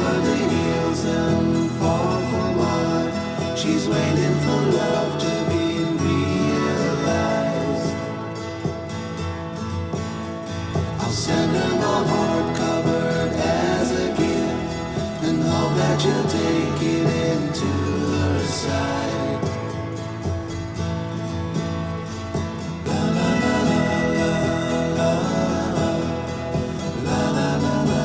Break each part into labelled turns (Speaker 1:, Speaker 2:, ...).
Speaker 1: over the hills and far from mine. She's waiting for love to be realized. I'll send her my heart covered as a gift and hope that you'll take it into her side. La la la la la la la la la la la la.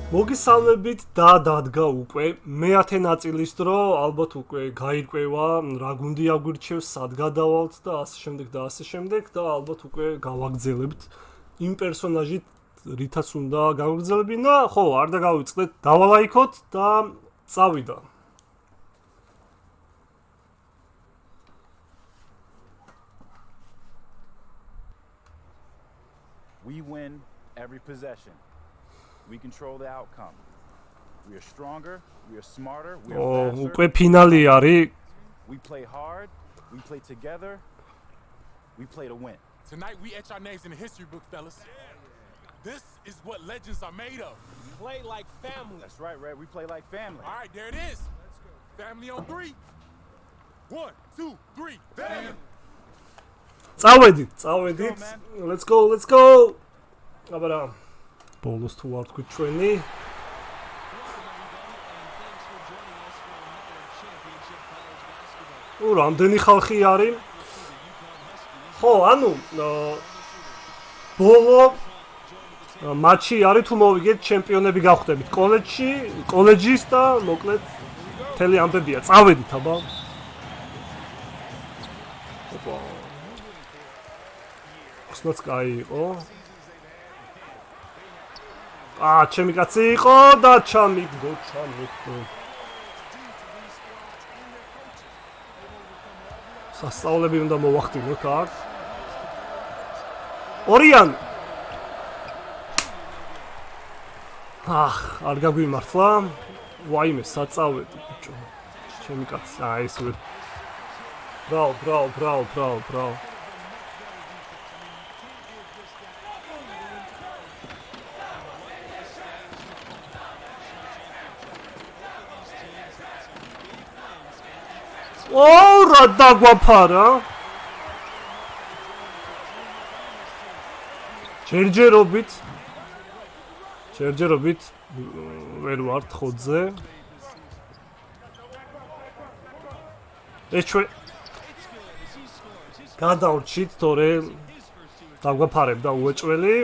Speaker 2: მოგესალმებით და დადგა უკვე მე-10 ნაწილის დრო, ალბათ უკვე გაირკვევა რა გუნდი აგვირჩევს, სად გადავალთ და ასე შემდეგ და ასე შემდეგ და ალბათ უკვე გავაგრძელებთ იმ პერსონაჟით, რითაც უნდა გავაგრძელებინა, ხო, არ დაგავიწყდეთ, დავალაიქოთ და წავიდა.
Speaker 3: We win every possession. We control the outcome. We are stronger, we are smarter, we are faster.
Speaker 2: უკვე ფინალი არის.
Speaker 3: We play hard, we play together, we play to win.
Speaker 4: Tonight we etch our names in the history book, fellas. This is what legends are made of. Play like family.
Speaker 3: That's right, Red. We play like family.
Speaker 4: All right, there it is. Family on 3. 1, 2, 3. Family.
Speaker 2: წავედით. Let's go. აბარა ბოლოს თუ არ თქვი ჩვენი რამდენი ხალხი არის? ხო, ანუ ბოლო მატჩი არის თუ მოვიგეთ ჩემპიონები გავხდებით კოლეჯის და მოკლედ მთელი ამბებია. წავედით, აბა. ხსნაც კაი იყო. ჩემი კაცი იყო და ჩამიგდო. სასწაულები უნდა მოვახდინოთ აქ. ორიან. არ გაგვიმართლა. ვაიმე, საწავედი ბიჭო. ჩემი კაცი, ეს ვერ. ბრავ. რა დაგვაფარა? ჯერჯერობით ვერ ვართ ხოძე. ეს ჩვენ გადავრჩით, თორე დაგვაფარებდა უეჭველი.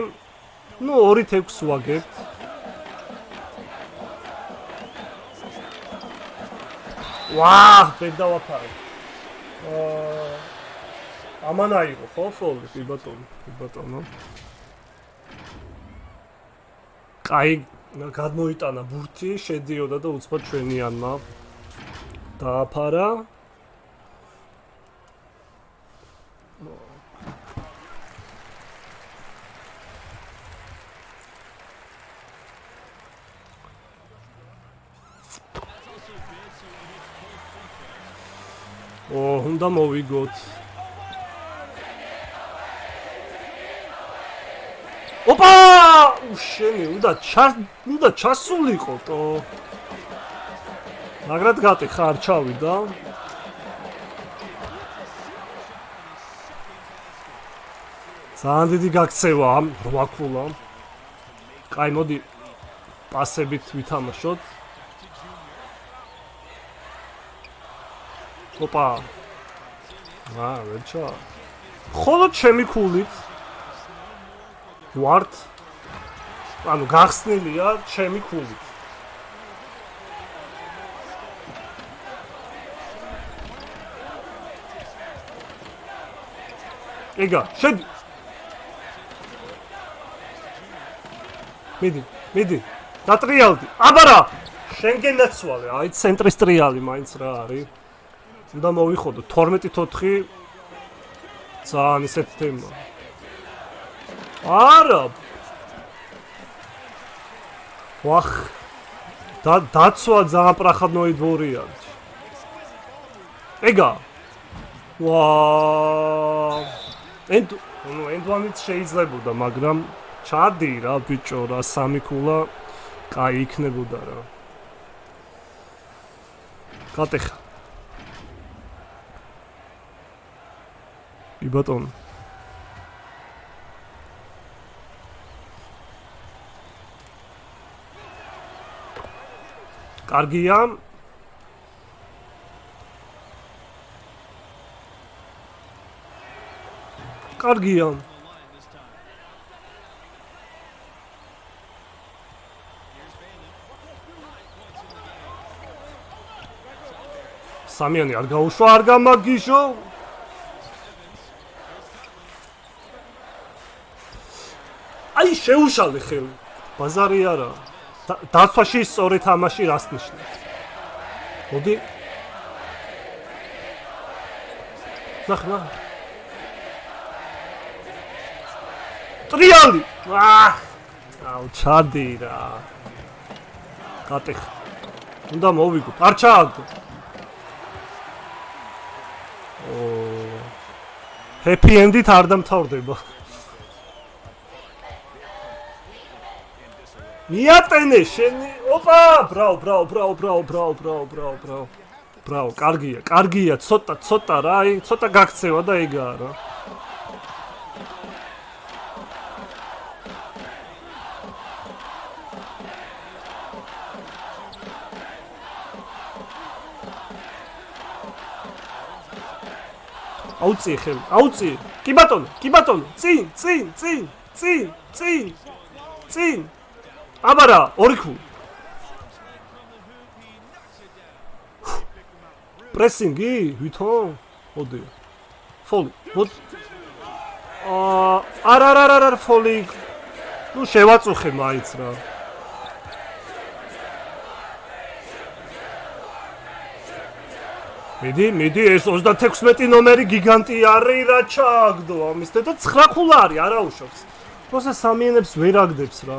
Speaker 2: 2-6 ვაგებთ. ვერ დავაფარე. ამან აიღო, ხო, ფოლი, კი ბატონო. კაი, გადმოიტანა ბურთი, შედიოდა და უცბად ჩვენიანმა დააფარა. უნდა მოვიგოთ. ოპა! უშენი, უნდა ჩასულიყო. მაგრად გატეხა არ ჩავიდა. ძალიან დიდი გაქცევა 8 ქულა. კაი, მოდი პასებით ვითამაშოთ. ოპა. ვერჩა. ხოლო ჩემი ქულით ვართ. ანუ გახსნილია ჩემი ქულით. ეგა, შედი. მიდი. დატრიალდი. აბარა. შენგენ დაცვალე. აი ცენტრის ტრიალი მაინც რა არის. უნდა მოვიხოდო 12-4. ძალიან ისეთ თემა. არა. ვახ. დაცვა ძალიან პრახად მოიდვორია. ეგა. ვაა. ენდვანიც შეიძლებოდა, მაგრამ ჩადი რა ბიჭო რა 3 ქულა კაი იქნებოდა რა. გატეხა. ბატონო. კარგია. კარგია. სამიანი არ გაუშვა, არ გამაგიშო. აი შეუშალე ხელი. ბაზარი არა. დაცვაში სწორი თამაში რას ნიშნავს? მოდი. ნახე. ტრიალი. აუ ჩადი რა. გატეხა. უნდა მოვიგოთ. არ ჩააგდო. ჰეპი ენდით არ დამთავრდება. მიატენე შენი. ოპა, ბრავ, კარგია, ცოტა რა, აი, ცოტა გაქცევა და ეგაა რა. აუწიე ხელი, აუწიე. კი ბატონო, წინ. აბარა, 2 ქული. პრესინგი, ვითომ? მოდი. ფოლი. არა, ფოლი. ნუ შევაწუხე მაინც რა. მიდი, ეს 36 ნომერი გიგანტი არის რა ჩააგდო ამის და 9 ქულა არის, არა უშავს. პროსე სამიანებს ვერ აგდებს რა.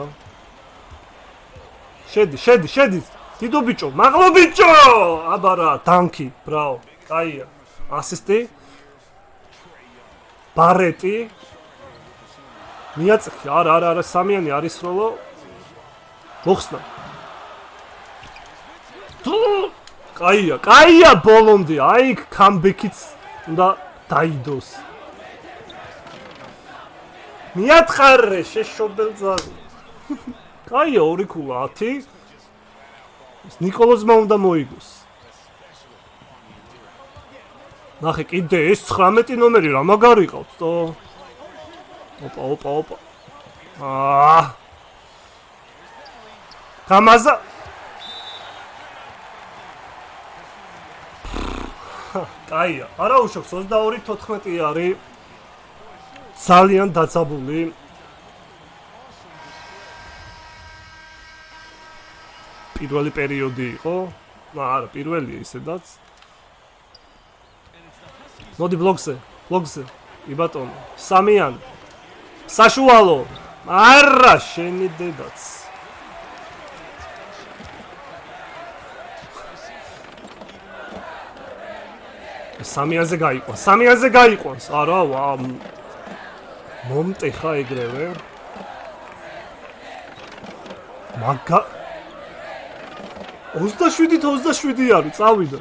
Speaker 2: შედი. დიდო ბიჭო, მაღლო ბიჭო! აბარა, დანკი, ბრავო. კაია. ასისტი. ბარეტი. მიაწიხი, არა, სამიანი არის როლო. მოხსნა. კაია ბოლომდე, აი კამბექიც უნდა დაიდოს. მიათხარრე შეშობელძარი. კაია 2 ქულა 10. ნიკოლოზმა უნდა მოიგოს. ნახე კიდე ეს 19 ნომერი რა მაგარი ყავს თო. ოპა. გამაზა კაია, არა უშავს 22-14 არის. ძალიან დაწაბული. პირველი პერიოდი იყო. არა, პირველია ისედაც. მოდი ბლოგზე. კი ბატონო, სამიანი. საშუალო. არა, შენი დედაც. სამიანზე გაიყვანს. არა, ვა. მომტეხა ეგრევე. მაგა 27 არის, წავიდა.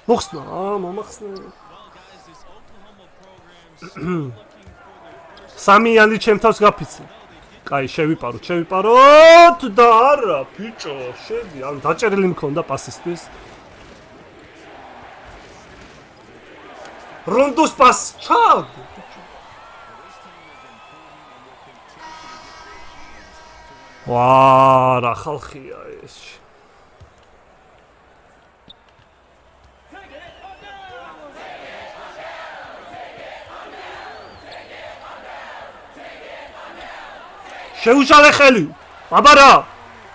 Speaker 2: მოხსნა, მომახსნა. სამიანი ჩემთავს გაფიცი. კაი, შევიპაროთ და არა, ბიჭო, შედი, ან დაჭერილი მქონდა პასისთვის. რონდოს პას ჩავ. ვა, რა ხალხია ეს. შეუშალე ხელი. აბარა.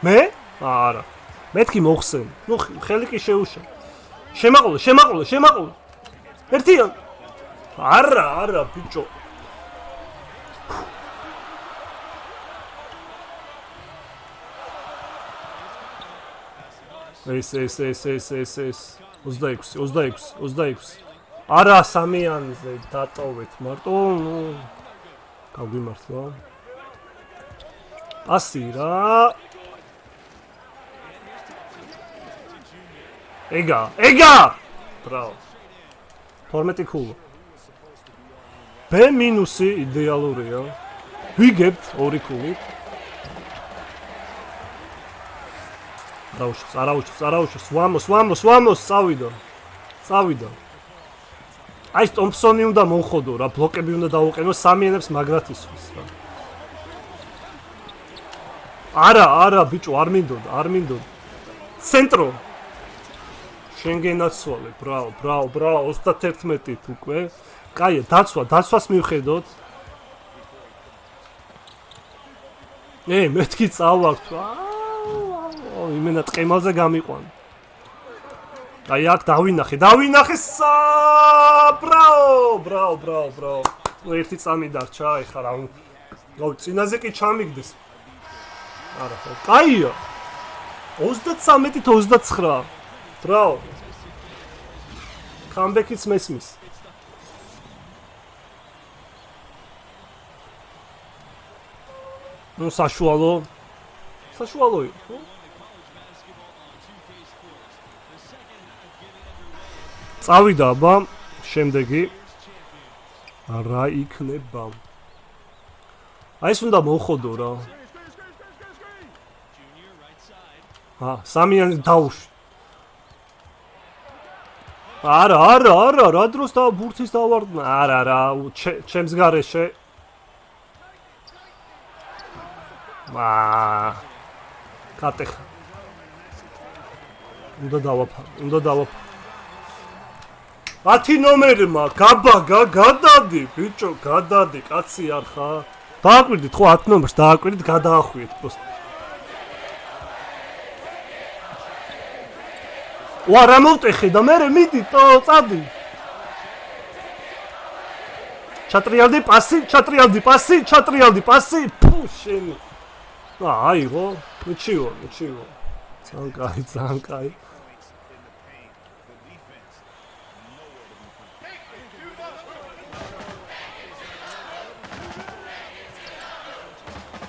Speaker 2: მე? არა. მეთქი მოხსენ. ნუ ხელი კი შეუშა. შემაყოლე. ერთიან. არა, ბიჭო. ეს 26. არა, სამიანზე დატოვეთ მარტო, ნუ გავიმართლა. ასი რა. ეგა. ბრავო. 12 ქულა. B- იდეალურია. ვიგებთ 2 ქულით. არაუშვს. ვამოს, წავიდა. აი, ტომპსონი უნდა მოხოდო რა, ბლოკები უნდა დაუყენო, სამიანებს მაგრად ისვრის რა. არა, ბიჭო, არ მინდოდა. ცენტრო. შენ გენაცვალე, ბრავო, 31-ით უკვე. კაია, დაცვას მივხედოთ. მეთქი წავართ. იმენა ტყემალზე გამიყვან. აი აქ დავინახე. ბრავო. ერთი წამი დარჩა, ეხლა რა. წინაზე კი ჩამიგდეს. არა, კაია. 33-ით 29. ბრავო. კამბექიც მესმის. ნუ საშუალო იყო. წავიდა აბა, შემდეგი რა იქნება? აი ეს უნდა მოხოდო რა. სამიანი დაუშვი. არა, რა დროს და ბურთის დავარდნა. არა, ჩემს გარეშე. კატეხა. უნდა დავაფარო. 10 ნომერმა გაბაგა გადადი, ბიჭო, კაცი არ ხარ? დააკვირდით ხო 10 ნომერს, გადაახვიეთ პროსტ. რა მოვტეხე და მე მიდი, წადი. ჩატრიალდი პასი, ფუ შენი. აიღო, მიჩიო. ძალიან კაი.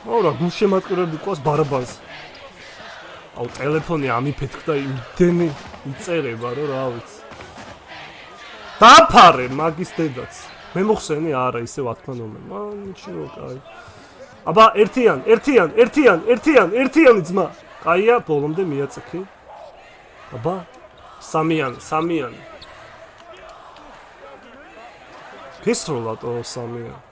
Speaker 2: რა გულშემატკივრები ყავს ბარბარს. ტელეფონი ამიფეთქდა იმდენი იწერება რომ რა ვიცი. დაფარე მაგის დედაც. მე მოხსენი არა ისე 10 ნომერი. მიჩიო კაი. აბა ერთიანი ძმა. კაია, ბოლომდე მიაწექი. აბა სამიანი. გესროლატო სამიანი.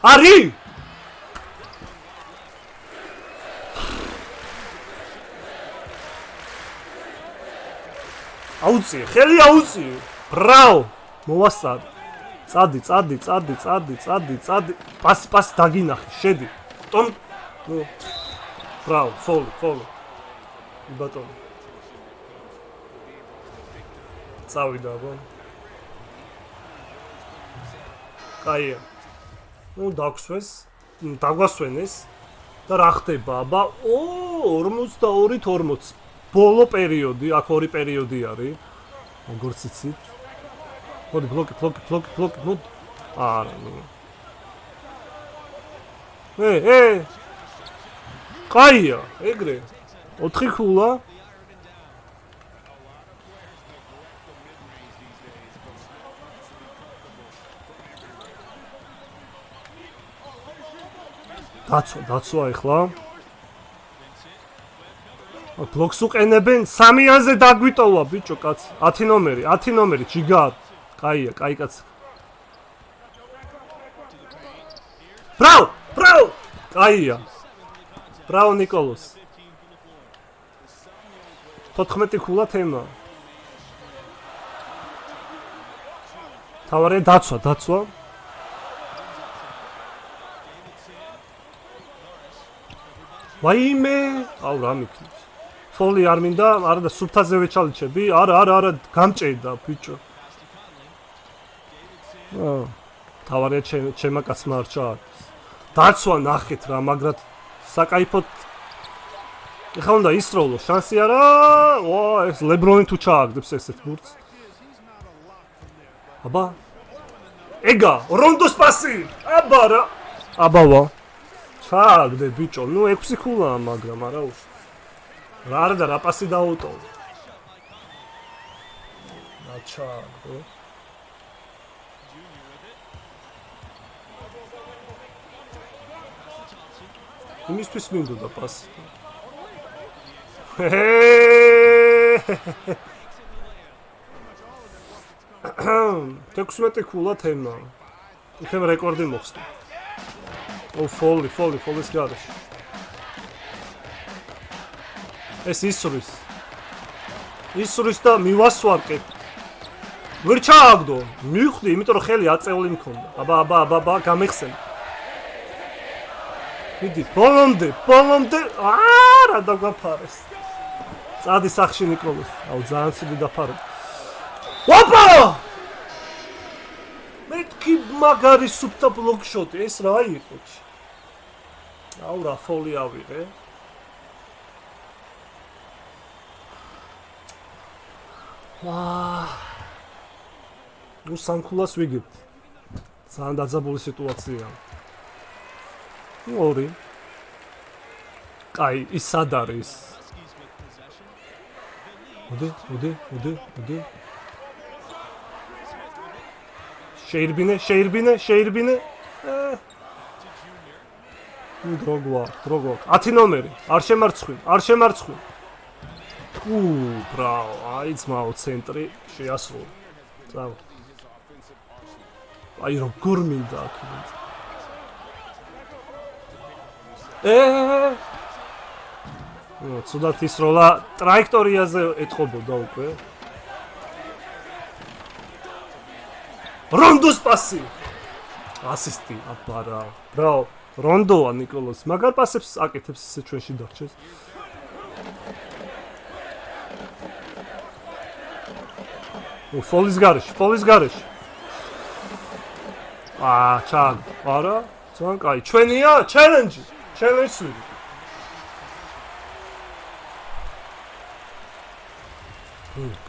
Speaker 2: არი! აუწიე, ხელი აუწიე. ბრავო! მოვასწარ. წადი. პასი დაგინახე, შედი. ბრავო, ფოლო. ბატონო. წავიდა აბა. კაია. დაგვასვენეს და რა ხდება აბა 42-40 ბოლო პერიოდი, აქ 2 პერიოდი არის როგორც იცით. მოდი ბლოკი. არა, ნუ. კაია, ეგრე. 4 ქულა. დაცვა ეხლა. ბლოკს უყენებენ 3-ზე დაგვიტოვა ბიჭო კაც 10 ნომერი ჯიგარ კაია კაი კაც ბრაუ კაია ბრაუ ნიკოლოს 14 ქულა თემა თავარი დაცვა ვაიმე აუ რა მიქნის ფოლი არ მინდა, არა და სუფთაზე ვეჩალიჩები, არა, გამჭედა ბიჭო. თავარია ჩემმა კაცმა არ ჩააგდეს. დაცვა ნახეთ რა, მაგრად საკაიფოდ ეხლა უნდა ისროლო, შანსი არა. ეს ლებრონი თუ ჩააგდებს ესეთ ბურთს. აბა. ეგა, რონდოს პასი. აბა რა. აბავა. ჩააგდე ბიჭო, ნუ 6 ქულაა, მაგრამ არა უშ. რა და რა პასი დაუტოვე. აჩაგდო. იმისთვის მინდოდა პასი. 16 ქულა თემა. იქნებ რეკორდი მოხსნა. ფოლის გარეშე. ეს ისურის და მივასვარკე. ვერ ჩააგდო. მივხვდი, იმიტომ რომ ხელი აწეული მქონდა. აბა, გამიხსენ. მიდი, ბოლომდე. რა დაგვაფარეს. წადი სახში ნიკოლოს. აუ, ძალიან ცივი დაფარო. ოპა! მეთქი მაგარი სუფთა ბლოკშოტი, ეს რა იყო? აუ, რა ფოლი ავიღე. ნუ სამქულას ვიგებთ. ძალიან დაძაბული სიტუაცია. ორი. კაი, ის სად არის? მოდი. შეირბინე. დროგვა. 10 ნომერი. არ შემარცხვი. ბრაო, აი ძმაო ცენტრი შეასრულა. წავა. აი როგორ მინდა აქ. ცუდად ისროლა ტრაექტორიაზე ეთყობოდა უკვე. რონდოს პასი. ასისტი, აბარა. ბრაო, რონდოა ნიკოლოს. მაგარ პასებს აკეთებს ისე ჩვენში დარჩეს. ფოლის გარეშე. ჩაგ. არა, ძალიან კაი. ჩვენია, ჩელენჯი.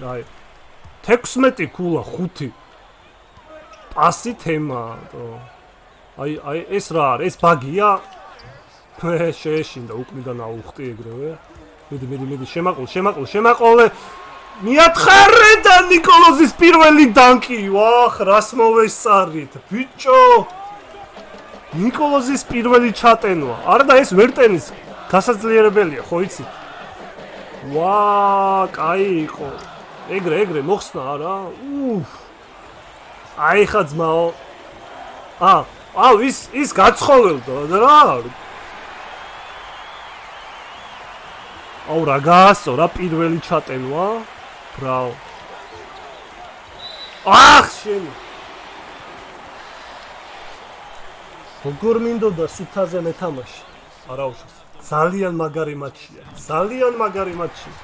Speaker 2: კაი. 16 ქულა 5. პასი თემა. აი ეს რა არის? ეს ბაგია? შეეშინდა უკნიდან აუხტი ეგრევე. მიდი, შემაყოლე. მიათხარე და ნიკოლოზის პირველი დანკი. ვახ, რას მოვესწარით, ბიჭო. ნიკოლოზის პირველი ჩატენვა. არა და ეს ვერტენის გასაძლიერებელია, ხო იცით? კაი იყო. ეგრე მოხსნა არა? აი ხა ძმაო. ის გაცხოველდა რა არის? აუ რა გაასწორა პირველი ჩატენვა? ბრაო. შენი. როგორ მინდოდა სუფთაზე მეთამაში? არა უშავს. ძალიან მაგარი მატჩია.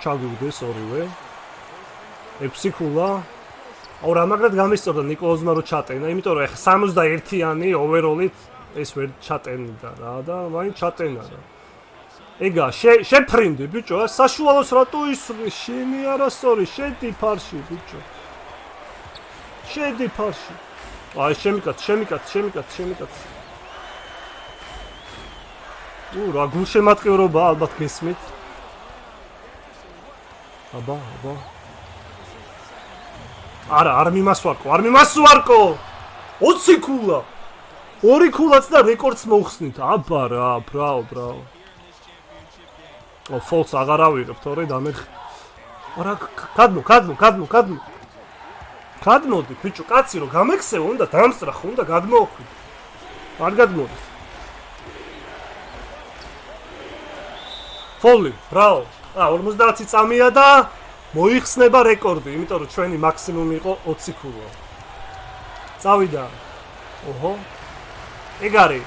Speaker 2: ჩაგვიგდეს ორივე. 6 ქულა. აუ რა მაგრად გამისწორდა ნიკოლოზმა რო ჩატენა, იმიტომ რომ ეხა 61-იანი ოვეროლით ეს ვერ ჩატენდა რა და მაინც ჩატენა რა. ეგა შეფრინდი ბიჭო, საშუალოს რატო ისრე? შენი არასწორი, შედი ფარში ბიჭო. აი შემიკაც. რა გულშემატკივრობა ალბათ გესმით. აბა. არა, არ მიმასვარკო. 20 ქულა. 2 ქულაც და რეკორდს მოხსნით. აბა რა, ბრავ. ფოლს აღარ ავიღებ, თორე დამერხ. არა, გადმო. გადმოდი, ბიჭო, კაცი რო გამექსეო, უნდა დამსწრახო, უნდა გადმოოხვი. არ გადმოდის. ფოლი, ბრავო. 50 წამია და მოიხსნება რეკორდი, იმიტომ რომ ჩვენი მაქსიმუმი იყო 20 ქულა. წავიდა. ოჰო. ეგ არის.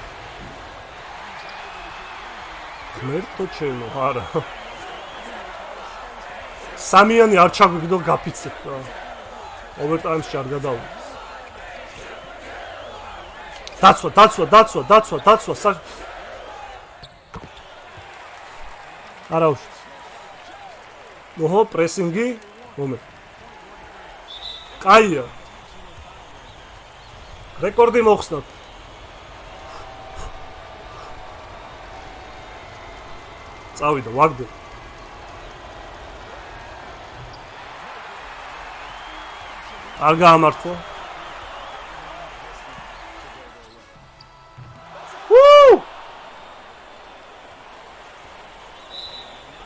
Speaker 2: ღმერთო ჩემო, არა. სამიანი არ ჩაგვიგდო გაფიცებ რა. ოვერტაიმში არ გადავიდეს. დაცვა. არა უშ. ოჰო, პრესინგი. მომენტ. კაია. რეკორდი მოხსნათ. წავიდა, ვაგდე. არ გაამართლა.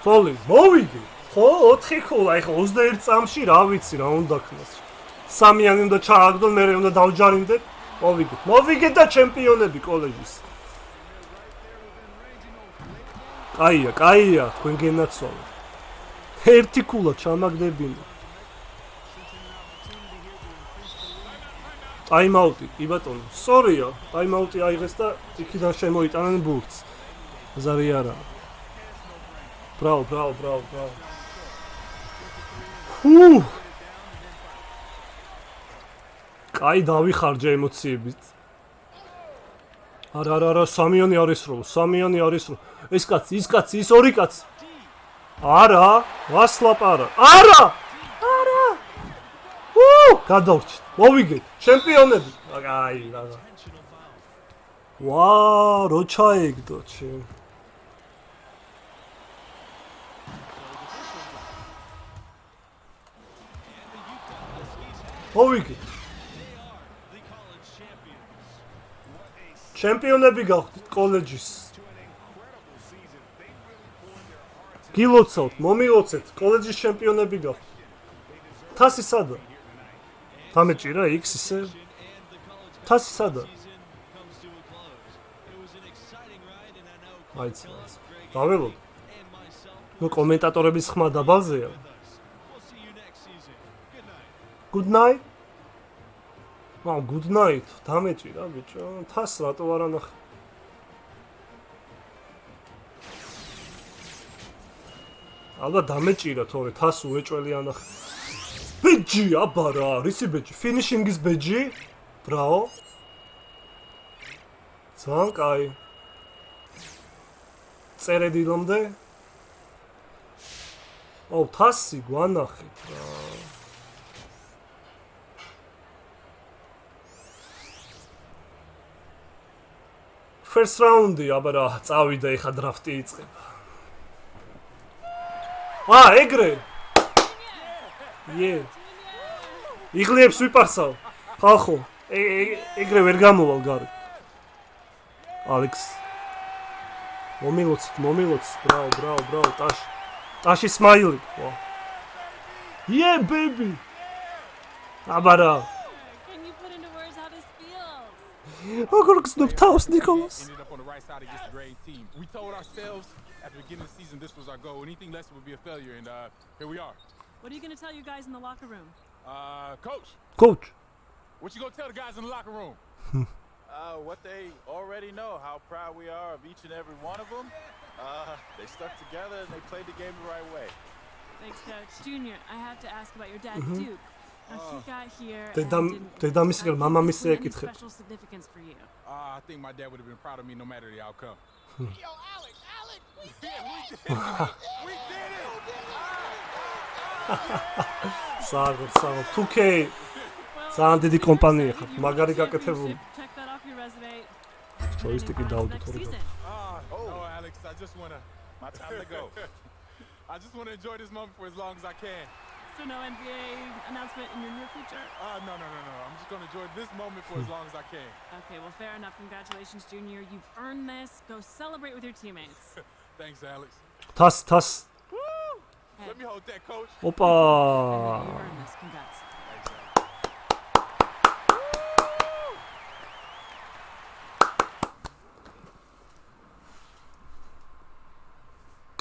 Speaker 2: ფოლი, მოვიდი. ხო, 4 ქულა, ეხლა 21 წამში რა ვიცი რა უნდა ქნას. სამიანი უნდა ჩააგდონ, მე უნდა დავჯარიმდეთ. მოვიგეთ და ჩემპიონები კოლეჯის. კაია, თქვენ გენაცვალე. 1 ქულა ჩამაგდებინე. ტაიმაუტი, კი ბატონო. სწორია, ტაიმაუტი აიღეს და იქიდან შემოიტანენ ბურთს. ზარი არა. ბრავ. კაი დავიხარჯე ემოციებით. არა, სამიანი არის რო. ეს კაცი, ის 2 კაცი. არა, ვასლაპარა. არა! გადავრჩით. მოვიგეთ, ჩემპიონები. აი, რა. რო ჩაიგდო ჩემ. მოვიგეთ. ჩემპიონები გავხდით კოლეჯის. გილოცავთ, მომილოცეთ, კოლეჯის ჩემპიონები გავხდით. თასი სადა? დამეჭირა X ისე. თასი სადა? აიც. დაველოდ. კომენტატორების ხმა დაბალზეა. Good night. Good night. დამეჭირა ბიჭო. თას რატო არ ანახე? ალბათ დამეჭირა თორე თას უეჭველი ანახე. ბეჯი, აბა რა, რისი ბეჯი? ფინიშინგის ბეჯი? ბრავო. ძალიან კაი. წერედილამდე. თასი გვანახეთ რა. First round-ი, აბა რა, წავიდა ეხა დრაფტი იწყება. ეგრე. იღლიებს ვიპარსავ. ხალხო, ეგრე ვერ გამოვალ გარე. ალექს. მომილოცით, ბრავ, ტაში სმაილი. baby. აბა რა. როგორ გზნობ თავს ნიკოლას?
Speaker 4: Ended up on the right side against a great team. We told ourselves at the beginning of the season this was our goal. Anything less would be a failure, and here we are.
Speaker 5: What are you going to tell your guys in the locker room?
Speaker 4: Coach. What you gonna tell the guys in the locker room?
Speaker 3: What they already know, how proud we are of each and every one of them. They stuck together and they played the game the right way.
Speaker 5: Thanks, Coach. Junior, I have to ask about your dad, Duke. He got here
Speaker 2: დედამისგან მამამისი ეკითხეთ.
Speaker 5: special significance for you.
Speaker 4: I think my dad would have been proud of me no matter the outcome.
Speaker 1: Yo, Alex, we did it!
Speaker 4: We did it!
Speaker 2: Საგო, 2K.
Speaker 5: Well,
Speaker 2: ძალიან დიდი კომპანია ხარ, მაგარი გაკეთებული.
Speaker 5: Check that off your resume.
Speaker 2: ჯოისტიკი დავდოთ
Speaker 5: Next
Speaker 2: ორი.
Speaker 5: season.
Speaker 4: Oh, Alex, I just wanna.
Speaker 3: My time to go.
Speaker 4: I just wanna enjoy this moment for as long as I can.
Speaker 5: So no NBA announcement in your near future?
Speaker 4: No. I'm just gonna enjoy this moment for as long as I can.
Speaker 5: Okay, well, fair enough. Congratulations, Junior. You've earned this. Go celebrate with your teammates.
Speaker 4: Thanks, Alex.
Speaker 2: თას.
Speaker 4: Let me hold that, coach.
Speaker 2: ოპა.
Speaker 5: You earned this. Congrats.
Speaker 4: Thanks, Alex.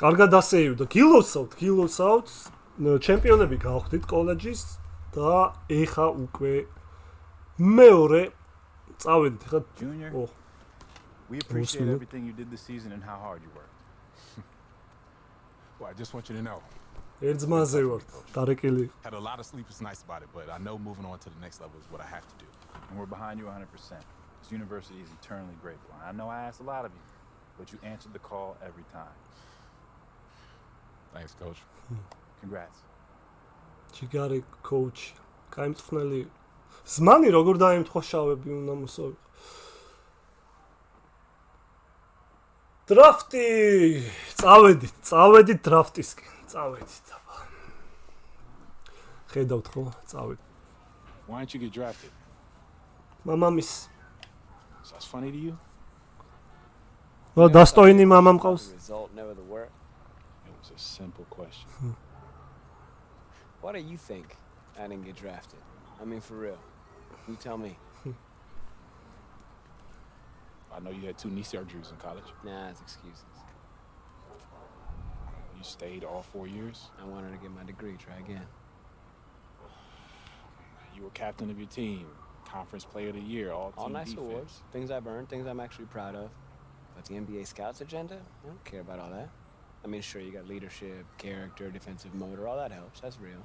Speaker 2: კარგად ასეივდა. გილოსავთ. ჩემპიონები გავხდით კოლეჯის და ეხა უკვე მეორე წავედით ხა.
Speaker 3: Junior,
Speaker 2: Oh.
Speaker 3: we appreciate
Speaker 2: Awesome.
Speaker 3: everything you did this season and how hard you worked.
Speaker 4: Well, I just want you to know.
Speaker 2: ერთმანზე ვართ. დარეკილი.
Speaker 4: Had a lot of sleepless nights about it, but I know moving on to the next level is what I have to do.
Speaker 3: And we're behind you 100%. This university is eternally grateful. I know I asked a lot of you, but you answered the call every time.
Speaker 4: Thanks, coach.
Speaker 3: Congrats.
Speaker 2: ჯიგარი კოუჩი. კაიმწვნელი. ზმანი როგორ დაემთხვა შავები უნდა მოსავიყო. დრაფტი. წავედით დრაფტისკენ. წავედით აბა. ხედავთ ხო? წავედით.
Speaker 4: Why didn't you get drafted?
Speaker 2: მამამის.
Speaker 4: So that's funny to you?
Speaker 2: რა დასტოინი მამა მყავს?
Speaker 6: Result, never the work.
Speaker 4: It was a simple question.
Speaker 6: What do you think I didn't get drafted? I mean, for real. You tell me.
Speaker 4: I know you had 2 knee surgeries in college.
Speaker 6: Nah, it's excuses.
Speaker 4: You stayed all 4 years.
Speaker 6: I wanted to get my degree, try again.
Speaker 4: You were captain of your team, conference player of the year, all
Speaker 6: All
Speaker 4: team
Speaker 6: nice
Speaker 4: defense.
Speaker 6: awards, things I've earned, things I'm actually proud of. But the NBA scouts agenda, I don't care about all that. I mean, sure, you got leadership, character, defensive motor, all that helps, that's real.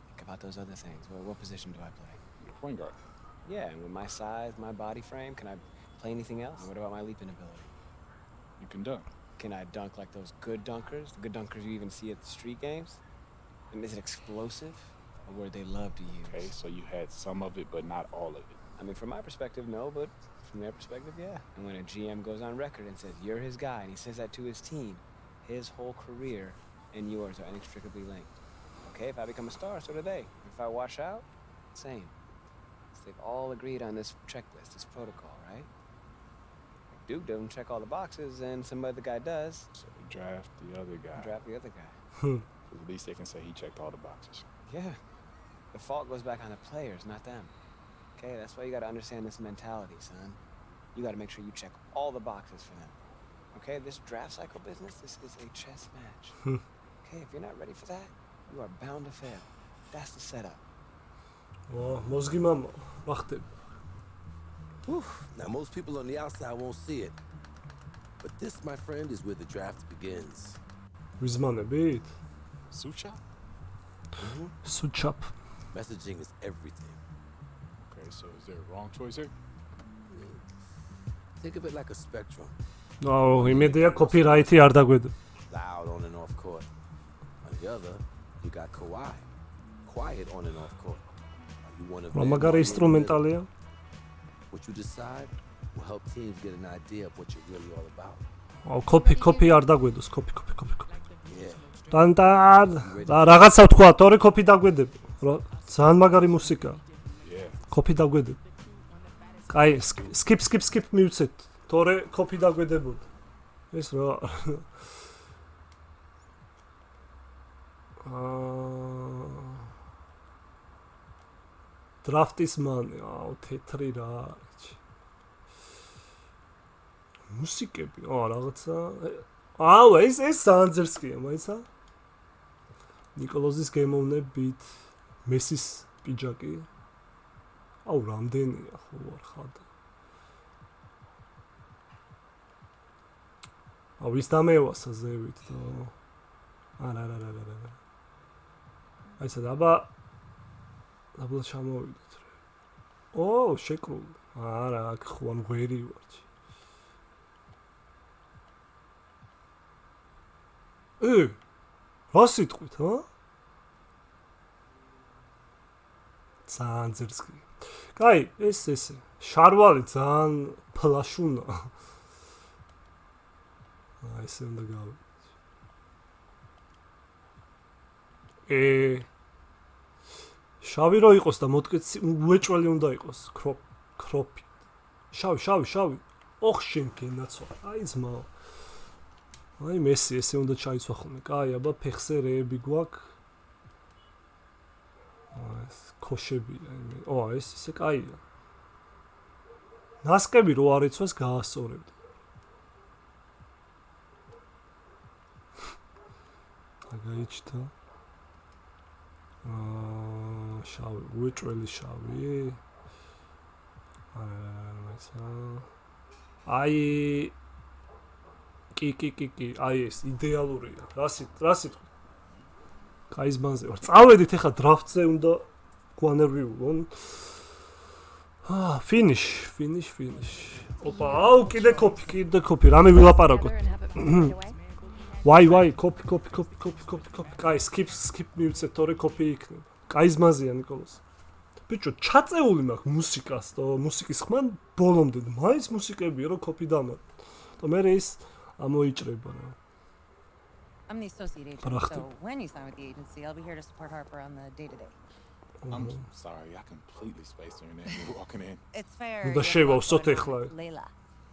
Speaker 6: Think about those other things. Well, what position do I play?
Speaker 4: Point guard.
Speaker 6: Yeah, and with my size, my body frame, can I play anything else? What about my leaping ability?
Speaker 4: You can dunk.
Speaker 6: Can I dunk like those good dunkers? The good dunkers you even see at the street games? And is it explosive? A word they love to use.
Speaker 4: Okay, so you had some of it, but not all of it.
Speaker 6: I mean, from my perspective, no, but from their perspective, yeah. And when a GM goes on record and says, you're his guy, and he says that to his team, his whole career and yours are inextricably linked. Okay, if I become a star, so do they. If I wash out, same. So they've all agreed on this checklist, this protocol, right? Duke doesn't check all the boxes, and some other guy does.
Speaker 4: So you draft the other guy.
Speaker 6: Draft the other guy.
Speaker 4: At least they can say he checked all the boxes.
Speaker 6: Yeah. The fault goes back on the players, not them. Okay, that's why you gotta understand this mentality, son. You gotta make sure you check all the boxes for them. Okay, this draft cycle business, this is a chess match. Okay, if you're not ready for that, you are bound to fail. That's the setup.
Speaker 2: ვა, მოზგი მამა, ვახტები.
Speaker 7: Now, most people on the outside won't see it. But this, my friend, is where the draft begins.
Speaker 2: ვიზმანებით?
Speaker 4: Sucha?
Speaker 2: სუჩაპ.
Speaker 7: Messaging is everything.
Speaker 4: Okay, so is there a wrong choice here?
Speaker 7: Think of it like a spectrum.
Speaker 2: აუ, იმედია კოპირაითი არ დაგვედა.
Speaker 7: Loud on and off court. On the other, you got Kawhi. Quiet on and off court. Are you one of
Speaker 2: რა
Speaker 7: them?
Speaker 2: მაგარი ინსტრუმენტალია?
Speaker 7: What you decide will help teams get an idea of what you're really all about.
Speaker 2: აუ, კოპი არ დაგვედოს, კოპი.
Speaker 7: Yeah.
Speaker 2: ტანტან. რაღაცა თქვა, თორე კოპი დაგვედები. ძალიან მაგარი მუსიკა.
Speaker 4: Yeah.
Speaker 2: კოპი დაგვედები. კაი, skip მივცეთ. თორე კოპი დაგვედებოდა. ეს რა. დრაფტის მანი, აუ, თეთრი რა არის. მუსიკები, რაღაცა. აუ, ეს სანძერსკია, მაიცა. ნიკოლოზის გემოვნებით მესის პიჯაკი. აუ, რამდენია ხო არ ხადა. აუ, ის დამევასა ზევით და არა. აი სად აბა ჩამოვიდეთ. ო, შეკრული. არა, აქ ხო ან გვერი ვარ. რა სიტყვით, ჰა? ძალიან ძერსკი. კაი, ეს შარვალი ძალიან ფლაშუნა. აი ესე უნდა გავი. შავი რო იყოს და მოტკიცი უეჭველი უნდა იყოს, ქროპი. შავი. ოხ შენკენაცო. აი ძმაო. აი მესი ესე უნდა ჩაიცვა ხოლმე. კაი, აბა ფეხზე რეები გვაქვს. ეს ქოშები, ეს ისე კაია. ნასკები რო არ იცვას გაასწორებდი. აგაიჩთა. შავი, უეჭველი შავი. აი კიკი, აი ეს იდეალურია. რა სიტყვი? კაის ბანზე ვარ. წავედით ახლა დრაფტზე უნდა გვანერვიულონ. ფინიშ. ოპა, აუ კიდე კოპი. რამე ვილაპარაკოთ. ვაი, კოპი. კაი, skip მივცეთ, თორე კოპი იქნება. კაის ბანზეა ნიკოლოს. ბიჭო, ჩაწეული მაქვს მუსიკას, მუსიკის ხმან ბოლომდე. მაინც მუსიკებია, რომ კოპი დამატ. და მე ის ამოიჭრება რა.
Speaker 8: I'm the associate agent, so when you sign with the agency, I'll be here to support Harper on the day-to-day.
Speaker 4: I'm sorry, I completely spaced her name walking in.
Speaker 8: It's fair.
Speaker 2: და შევავსოთ ახლა.
Speaker 8: Layla.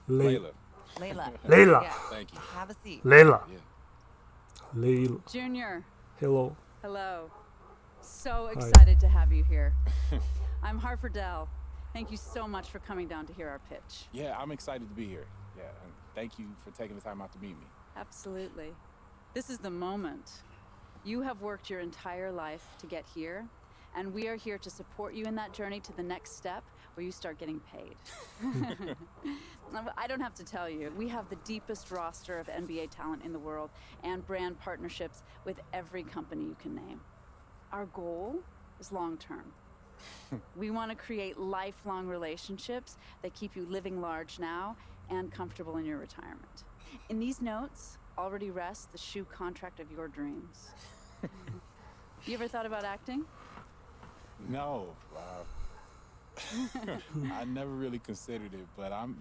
Speaker 2: Layla.
Speaker 8: Yeah.
Speaker 4: Thank you.
Speaker 8: Have a seat.
Speaker 2: Layla.
Speaker 5: Junior.
Speaker 2: Hello.
Speaker 5: So excited to have you here. I'm Harper Dell. Thank you so much for coming down to hear our pitch.
Speaker 4: Yeah, I'm excited to be here. Yeah, and thank you for taking the time out to meet me.
Speaker 5: Absolutely. This is the moment. You have worked your entire life to get here, and we are here to support you in that journey to the next step where you start getting paid. I don't have to tell you, we have the deepest roster of NBA talent in the world and brand partnerships with every company you can name. Our goal is long-term. We want to create lifelong relationships that keep you living large now and comfortable in your retirement. In these notes already rests the shoe contract of your dreams. You ever thought about acting?
Speaker 4: No. I never really considered it, but I'm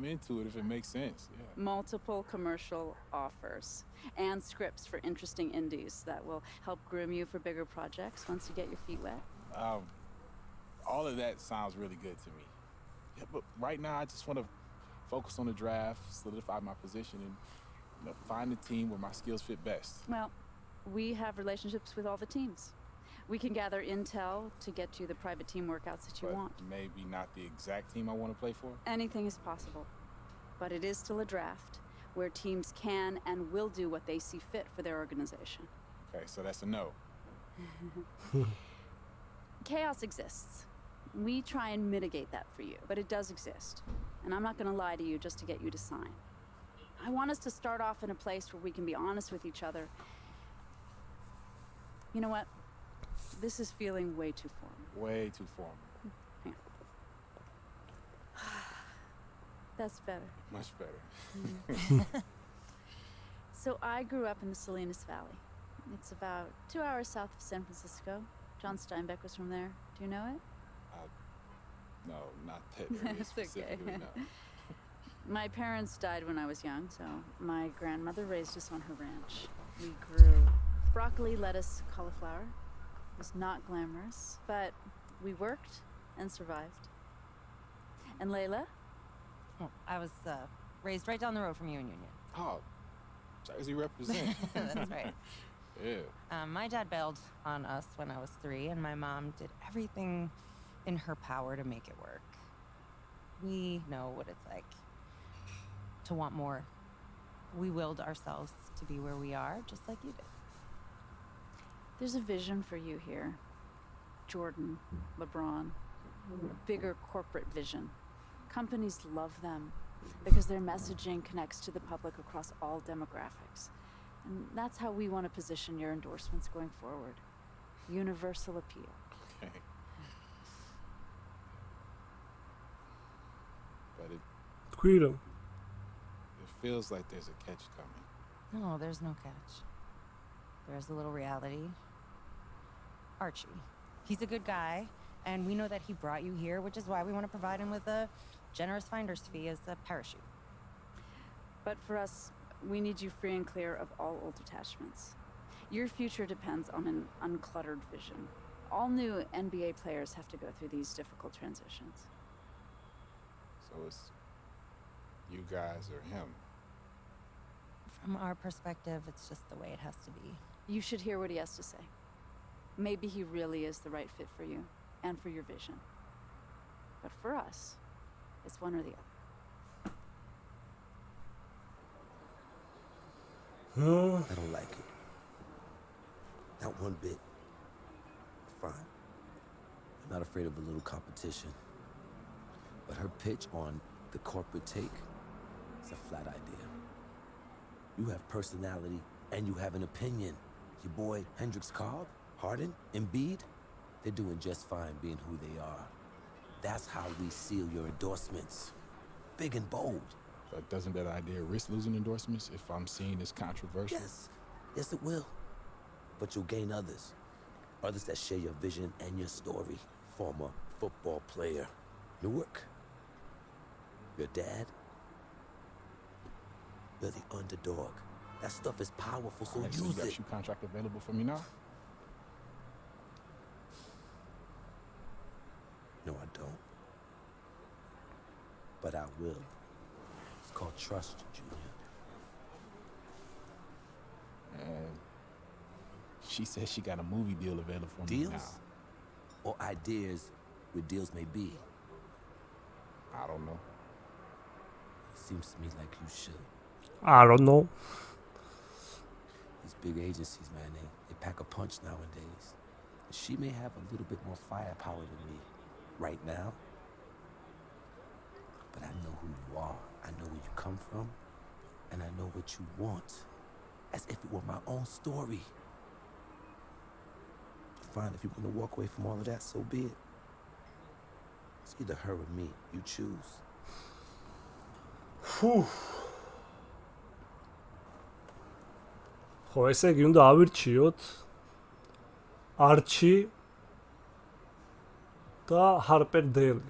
Speaker 4: into it if it makes sense. Yeah.
Speaker 5: Multiple commercial offers and scripts for interesting indies that will help groom you for bigger projects once you get your feet wet.
Speaker 4: All of that sounds really good to me. Yeah, but right now I just want to focus on the draft, solidify my position, and find a team where my skills fit best.
Speaker 5: Well, we have relationships with all the teams. We can gather intel to get you the private team workouts that you want.
Speaker 4: Maybe not the exact team I want to play for?
Speaker 5: Anything is possible. But it is still a draft where teams can and will do what they see fit for their organization.
Speaker 4: Okay, so that's a no.
Speaker 5: Chaos exists. We try and mitigate that for you, but it does exist. And I'm not going to lie to you just to get you to sign. I want us to start off in a place where we can be honest with each other. You know what? This is feeling way too formal.
Speaker 4: Way too formal.
Speaker 5: Hang on. That's better.
Speaker 4: Much better.
Speaker 5: So I grew up in the Salinas Valley. It's about 2 hours south of San Francisco. John Steinbeck was from there. Do you know it?
Speaker 4: No, not that very specifically, no.
Speaker 5: My parents died when I was young, so my grandmother raised us on her ranch. We grew broccoli, lettuce, cauliflower. It was not glamorous, but we worked and survived. And Layla?
Speaker 8: Oh, I was raised right down the road from you in Union.
Speaker 4: Oh, Jersey represent.
Speaker 8: That's right.
Speaker 4: Yeah.
Speaker 8: My dad bailed on us when I was 3, and my mom did everything in her power to make it work. We know what it's like to want more. We willed ourselves to be where we are, just like you did.
Speaker 5: There's a vision for you here. Jordan, LeBron, bigger corporate vision. Companies love them because their messaging connects to the public across all demographics. And that's how we want to position your endorsements going forward. Universal appeal.
Speaker 4: Okay. But it feels like there's a catch coming.
Speaker 8: No, there's no catch. There's a little reality. Archie. He's a good guy, And we know that he brought you here, which is why we want to provide him with a generous finder's fee as a parachute.
Speaker 5: But for us, we need you free and clear of all old attachments. Your future depends on an uncluttered vision. All new NBA players have to go through these difficult transitions.
Speaker 4: So it's you guys or him.
Speaker 8: From our perspective, it's just the way it has to be.
Speaker 5: You should hear what he has to say. Maybe he really is the right fit for you and for your vision. But for us, it's one or the other.
Speaker 7: I don't like it. Not one bit. Fine. I'm not afraid of a little competition. But her pitch on the corporate take is a flat idea. You have personality and you have an opinion. Your boy Hendricks Cobb, Harden, Embiid, they're doing just fine being who they are. That's how we seal your endorsements. Big and bold.
Speaker 4: But doesn't that idea risk losing endorsements if I'm seen as controversial?
Speaker 7: Yes. Yes, it will. But you'll gain others. Others that share your vision and your story. Former football player. Newark. Your dad. You're the underdog. That stuff is powerful, so
Speaker 4: So you
Speaker 7: use
Speaker 4: got
Speaker 7: it.
Speaker 4: a shoe contract available for me now?
Speaker 7: No, I don't. But I will. It's called trust, Junior.
Speaker 4: And she says she got a movie deal available for me now.
Speaker 7: Deals? Or ideas where deals may be?
Speaker 4: I don't know.
Speaker 7: Seems to me like you should.
Speaker 2: I don't know.
Speaker 7: These big agencies, man, they pack a punch nowadays. She may have a little bit more firepower than me right now. But I know who you are. I know where you come from. And I know what you want. As if it were my own story. Fine, if you want to walk away from all of that, so be it. It's either her or me. You choose.
Speaker 2: ხო, ესე იგი უნდა ავირჩიოთ არჩი და ჰარპერ დელი.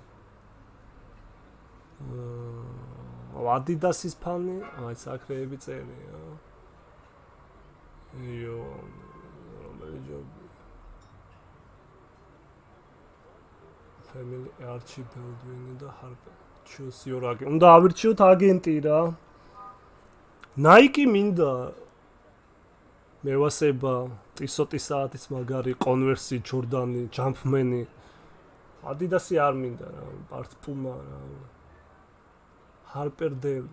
Speaker 2: ადიდასის ფანი, აი საკრეები წერია. იო, რომელი ჯობი. Family არჩი ბელდვინი და ჰარპერ. Choose your agent. უნდა ავირჩიოთ აგენტი რა. Nike მინდა მევასება ტისოტის საათის მაგარი კონვერსი ჯორდანი ჯამპმენი ადიდასი არ მინდა რა პარტ პუმა რა ჰარპერ დელ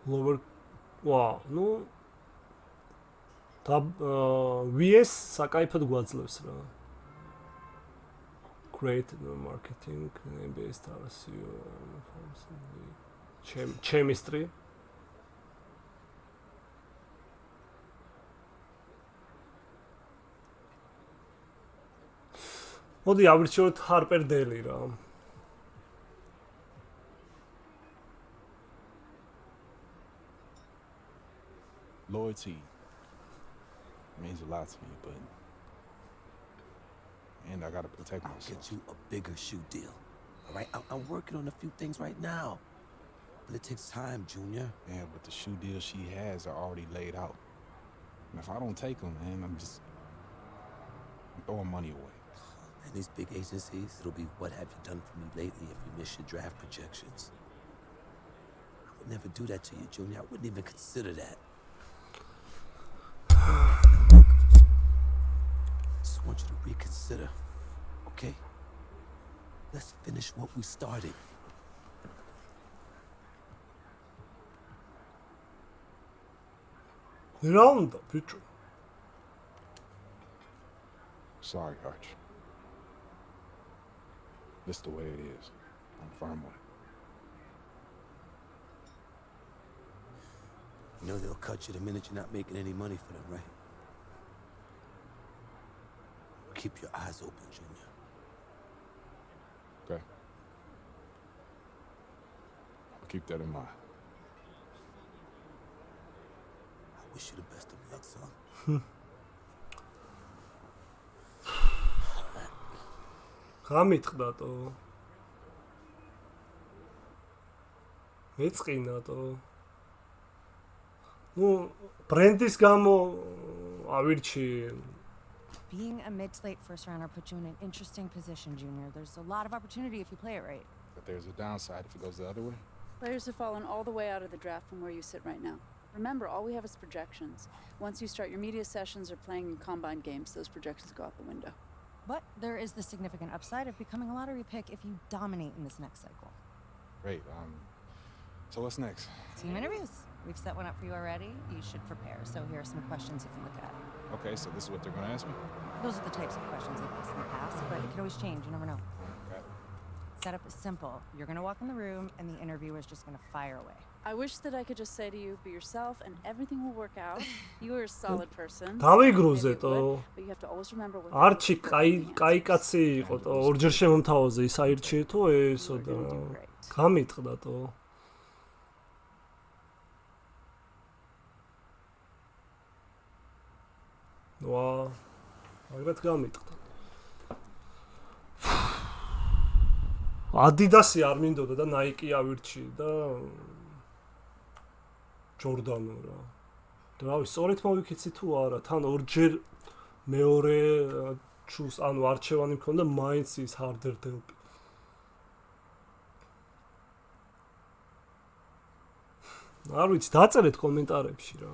Speaker 2: lower ვა ნუ და VS საკაიფოდ გვაძლევს რა great marketing based RSU chemistry მოდი ავირჩიოთ ჰარპერ დელი რა
Speaker 4: Loyalty means a lot to me, but and I gotta protect
Speaker 7: I'll
Speaker 4: myself.
Speaker 7: get you a bigger shoe deal. All right, I'm working on a few things right now. But it takes time, Junior.
Speaker 4: Yeah, but the shoe deals she has are already laid out. And if I don't take them, man, I'm throwing money away.
Speaker 7: And these big agencies, it'll be what have you done for me lately if you miss your draft projections. I would never do that to you, Junior. I wouldn't even consider that. Look, I just want you to reconsider, okay? Let's finish what we started.
Speaker 2: რა უნდა ბიჭო
Speaker 4: Sorry, Arch. This the way it is. I'm firm with it.
Speaker 7: You know they'll cut you the minute you're not making any money for them, right? Keep your eyes open, Junior.
Speaker 4: Okay? I'll keep that in mind.
Speaker 7: I wish you the best of luck, son.
Speaker 2: გამიტყდატო. მეწყინატო. ნუ ბრენდის გამო ავირჩი.
Speaker 8: Being a mid to late first rounder puts you in an interesting position, Junior. There's a lot of opportunity if you play it right.
Speaker 4: But there's a downside if it goes the other way.
Speaker 5: Players have fallen all the way out of the draft from where you sit right now. Remember, all we have is projections. Once you start your media sessions or playing in combine games, those projections go out the window.
Speaker 8: But there is the significant upside of becoming a lottery pick if you dominate in this next cycle.
Speaker 4: Great. So what's next?
Speaker 8: Team interviews. We've set one up for you already. You should prepare. So here are some questions you can look at.
Speaker 4: Okay, so this is what they're going to ask me?
Speaker 8: Those are the types of questions they've asked in the past, but it can always change. You never know.
Speaker 4: Okay.
Speaker 8: Setup is simple. You're going to walk in the room, and the interviewer is just going to fire away.
Speaker 5: I wish that I could just say to you, be yourself, and everything will work out. You are a solid person.
Speaker 2: დავიგრუზეთო.
Speaker 5: But you have to always remember what.
Speaker 2: არჩი კაი კაცი იყო. ორჯერ შემომთავაზე ის აირჩიეთო ესო და გამიტყდატო. ვა, აგრეთ გამიტყდა. Adidas-ი არ მინდოდა და Nike ავირჩი და ჯორდანო რა. და რავი, სწორედ მოვიქეცი თუ არა, თან ორჯერ მეორე ჩუს, ანუ არჩევანი მქონდა მაინც ის harder delp. არ ვიცი, დაწერეთ კომენტარებში რა.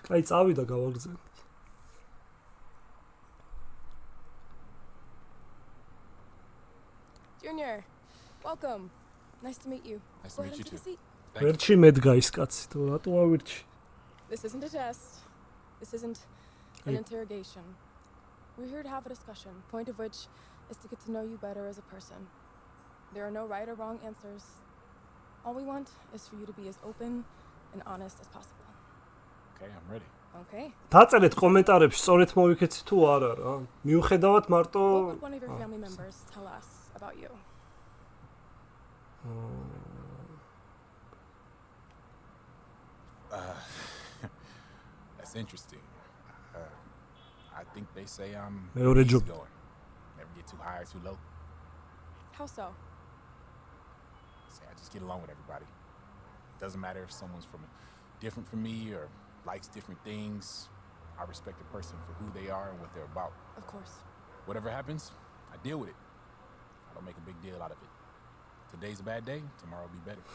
Speaker 2: კაი, წავიდა გავაგზავნე.
Speaker 9: Junior, welcome. Nice to meet you.
Speaker 4: Nice
Speaker 9: Go
Speaker 4: to meet
Speaker 9: ahead
Speaker 4: you
Speaker 9: and take a
Speaker 4: too.
Speaker 9: seat.
Speaker 2: ვერჩი მედგა ის კაცი, თუ რატო ავირჩი?
Speaker 9: This isn't a test. This isn't an interrogation. We're here to have a discussion, point of which is to get to know you better as a person. There are no right or wrong answers. All we want is for you to be as open and honest as possible.
Speaker 4: Okay, I'm ready.
Speaker 9: Okay.
Speaker 2: დაწერეთ კომენტარებში, სწორედ მოვიქეცი თუ არა რა. მიუხედავად მარტო
Speaker 9: What would one of your family members tell us about you?
Speaker 4: That's interesting. I think they say I'm
Speaker 2: მეორე ჯობ.
Speaker 4: easygoing. Never get too high or too low.
Speaker 9: How so?
Speaker 4: Say I just get along with everybody. Doesn't matter if someone's different from me or likes different things. I respect the person for who they are and what they're about.
Speaker 9: Of course.
Speaker 4: Whatever happens, I deal with it. I don't make a big deal out of it. Today's a bad day, tomorrow will be better.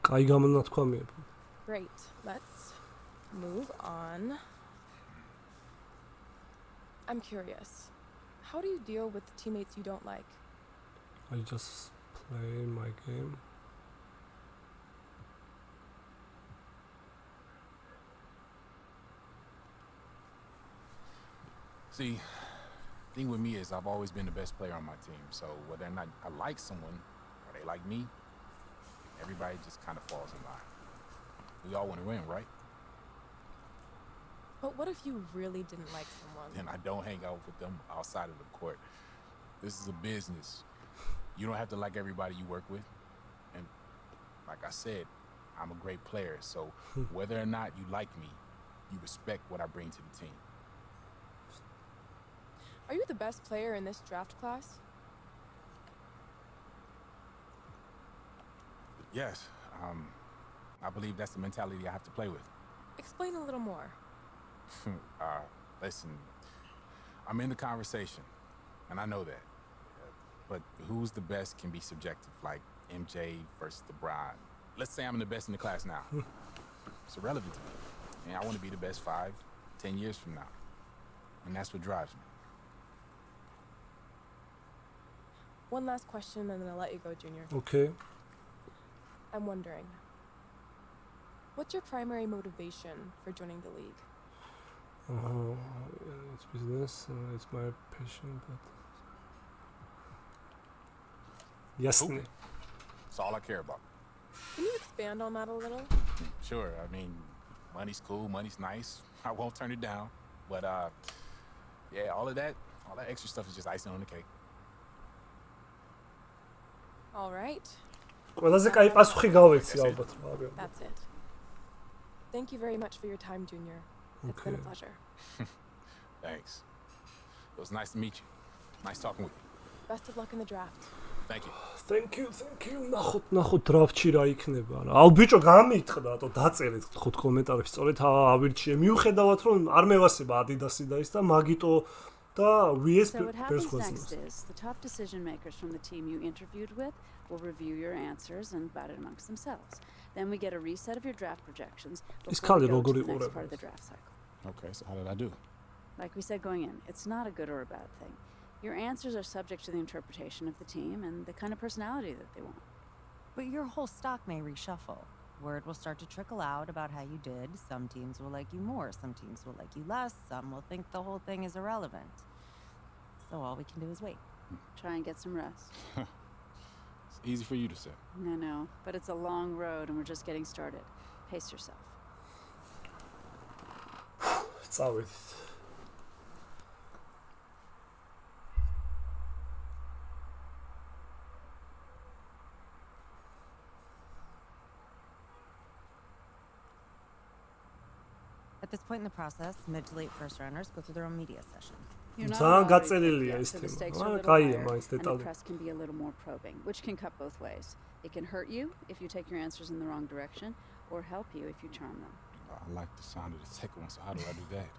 Speaker 2: კაი გამონათქვა მიებ.
Speaker 9: Great. Let's move on. I'm curious. How do you deal with the teammates you don't like?
Speaker 2: I just play my game.
Speaker 4: See, the thing with me is I've always been the best player on my team. So whether or not I like someone or they like me, everybody just kind of falls in line. We all want to win, right?
Speaker 9: But what if you really didn't like someone?
Speaker 4: Then I don't hang out with them outside of the court. This is a business. You don't have to like everybody you work with. And like I said, I'm a great player. So whether or not you like me, you respect what I bring to the team.
Speaker 9: Are you the best player in this draft class?
Speaker 4: Yes. I believe that's the mentality I have to play with.
Speaker 9: Explain a little more.
Speaker 4: Listen, I'm in the conversation, and I know that. But who's the best can be subjective, like MJ versus LeBron. Let's say I'm the best in the class now. It's irrelevant to me. And I want to be the best 5, 10 years from now. And that's what drives me.
Speaker 9: One last question and then I'll let you go, Junior.
Speaker 2: Okay.
Speaker 9: I'm wondering, what's your primary motivation for joining the league?
Speaker 2: It's business, it's my passion, but... Yes.
Speaker 4: Okay. That's all I care about.
Speaker 9: Can you expand on that a little?
Speaker 4: Sure, I mean, money's cool, money's nice. I won't turn it down. But, yeah, all that extra stuff is just icing on the cake.
Speaker 9: All right.
Speaker 2: ყველაზე კაი პასუხი გავეცი ალბათ.
Speaker 9: That's it. Thank you very much for your time, Junior. It's been a pleasure.
Speaker 4: Thanks. It was nice to meet you. Nice talking with you.
Speaker 9: Best of luck in the draft.
Speaker 4: Thank you.
Speaker 2: Thank you. ნახოთ დრაფტში რა იქნება რა. აუ ბიჭო გამიითხრა, დაწერეთ ხოთ კომენტარებში, სწორედ ავირჩიე. მიუხედავად რომ არ მევასება Adidas-ი და ის და მაგიტო და VS
Speaker 5: So what happens next
Speaker 2: persuasive.
Speaker 5: is the top decision makers from the team you interviewed with will review your answers and bat it amongst themselves. Then we get a reset of your draft projections before we go to the next part of the draft cycle.
Speaker 4: Okay, so how did I do?
Speaker 5: Like we said going in, it's not a good or a bad thing. Your answers are subject to the interpretation of the team and the kind of personality that they want.
Speaker 8: But your whole stock may reshuffle. Word will start to trickle out about how you did. Some teams will like you more, some teams will like you less, some will think the whole thing is irrelevant. So all we can do is wait.
Speaker 5: Try and get some rest.
Speaker 4: It's easy for you to say.
Speaker 5: I know, but it's a long road and we're just getting started. Pace yourself.
Speaker 2: წავედით.
Speaker 8: At this point in the process, mid to late first rounders go through their own media session.
Speaker 5: You're not
Speaker 2: ძალიან
Speaker 5: alone yet,
Speaker 2: გაწერილია ეს
Speaker 5: so the
Speaker 2: თემა.
Speaker 5: stakes are a little
Speaker 2: კაია
Speaker 5: higher,
Speaker 2: მაინც
Speaker 5: and the
Speaker 2: დეტალი.
Speaker 5: press can be a little more probing, which can cut both ways. It can hurt you if you take your answers in the wrong direction, or help you if you charm them.
Speaker 4: I like the sound of the second one, so how do I do that?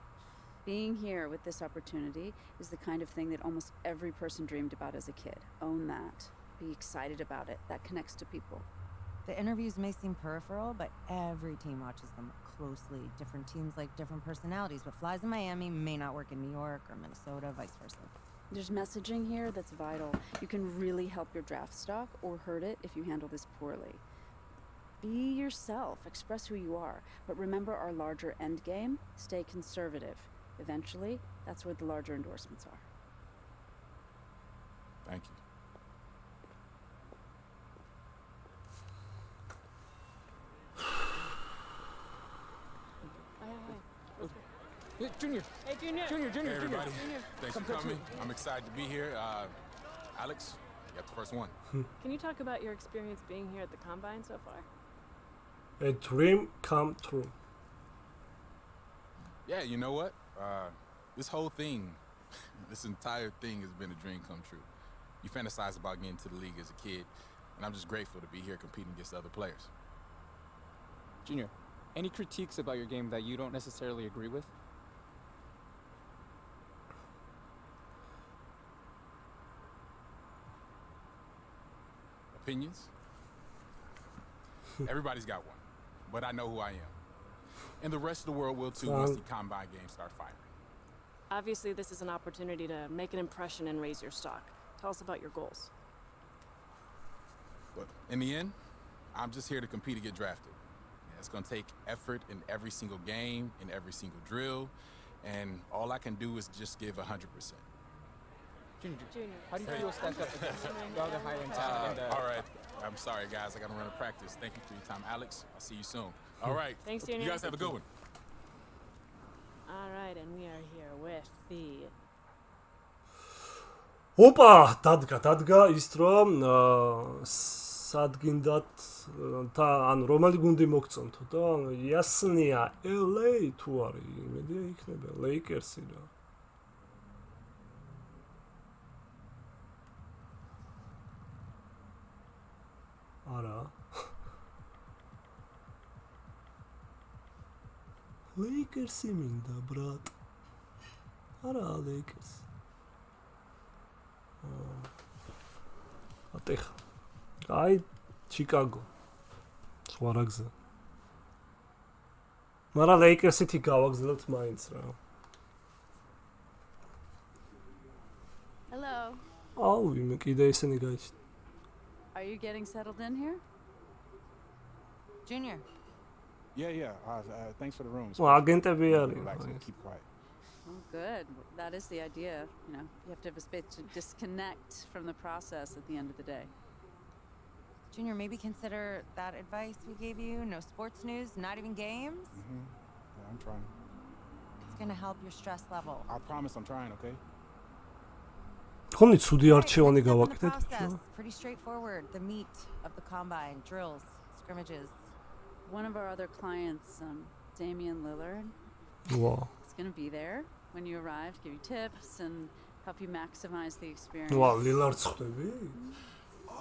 Speaker 5: Being here with this opportunity is the kind of thing that almost every person dreamed about as a kid. Own that. Be excited about it. That connects to people.
Speaker 8: The interviews may seem peripheral, but every team watches them closely. Different teams like different personalities. What flies in Miami may not work in New York or Minnesota, vice versa.
Speaker 5: There's messaging here that's vital. You can really help your draft stock or hurt it if you handle this poorly. Be yourself, express who you are, but remember our larger end game. Stay conservative. Eventually, that's where the larger endorsements are.
Speaker 4: Thank you.
Speaker 6: Junior.
Speaker 9: Hey, Junior.
Speaker 4: Hey, everybody. Thanks for coming. I'm excited to be here. Alex, you got the first one.
Speaker 9: Can you talk about your experience being here at the Combine so far?
Speaker 2: A dream come true.
Speaker 4: Yeah, you know what? This whole thing, this entire thing has been a dream come true. You fantasize about getting to the league as a kid, and I'm just grateful to be here competing against other players.
Speaker 6: Junior, any critiques about your game that you don't necessarily agree with?
Speaker 4: Opinions? Everybody's got one, but I know who I am. And the rest of the world will too once the combine games start firing.
Speaker 9: Obviously, this is an opportunity to make an impression and raise your stock. Tell us about your goals.
Speaker 4: But in the end, I'm just here to compete and get drafted. Yeah, it's going to take effort in every single game, in every single drill, and all I can do is just give 100%.
Speaker 6: Junior, how do you feel stacked up against the other high-end talent?
Speaker 4: All right. I'm sorry, guys. I got to run a practice. Thank you for your time. Alex, I'll see you soon. All right.
Speaker 9: Thanks, Junior.
Speaker 4: You guys have a good one.
Speaker 9: All right, and we are here with the...
Speaker 2: ოპა, დადგა ის რომ სადგინდათ და ანუ რომელი გუნდი მოგწონთო და იასნია LA თუ არის, იმედია იქნება Lakers-ი რა. არა. Lakers-ი მინდა, ბრატ. არა, Lakers. ატეხა. აი, ჩიკაგო. სხვა რა გზა. მაგრამ Lakers-ით გავაგზავნოთ მაინც რა.
Speaker 5: Hello.
Speaker 2: აუ, იმე კიდე ისინი გაიჩნდა.
Speaker 5: Are you getting settled in here?
Speaker 8: Junior.
Speaker 4: Yeah. Thanks for the room.
Speaker 2: აგენტები არის.
Speaker 4: Relax and keep quiet.
Speaker 5: Oh, good. That is the idea. You know, you have to have a space to disconnect from the process at the end of the day.
Speaker 8: Junior, maybe consider that advice we gave you. No sports news, not even games.
Speaker 4: Yeah, I'm trying.
Speaker 8: It's going to help your stress level.
Speaker 4: I promise I'm trying, okay?
Speaker 2: ხონი ცუდი
Speaker 8: Right,
Speaker 2: არჩევანი
Speaker 8: next step in the
Speaker 2: გავაკეთეთ.
Speaker 8: process, pretty straightforward. The meat of the combine, drills, scrimmages.
Speaker 5: One of our other clients, Damian Lillard,
Speaker 2: ვა.
Speaker 5: is going to be there when you arrive to give you tips and help you maximize the experience.
Speaker 2: Wow, Lillard's ხვდები?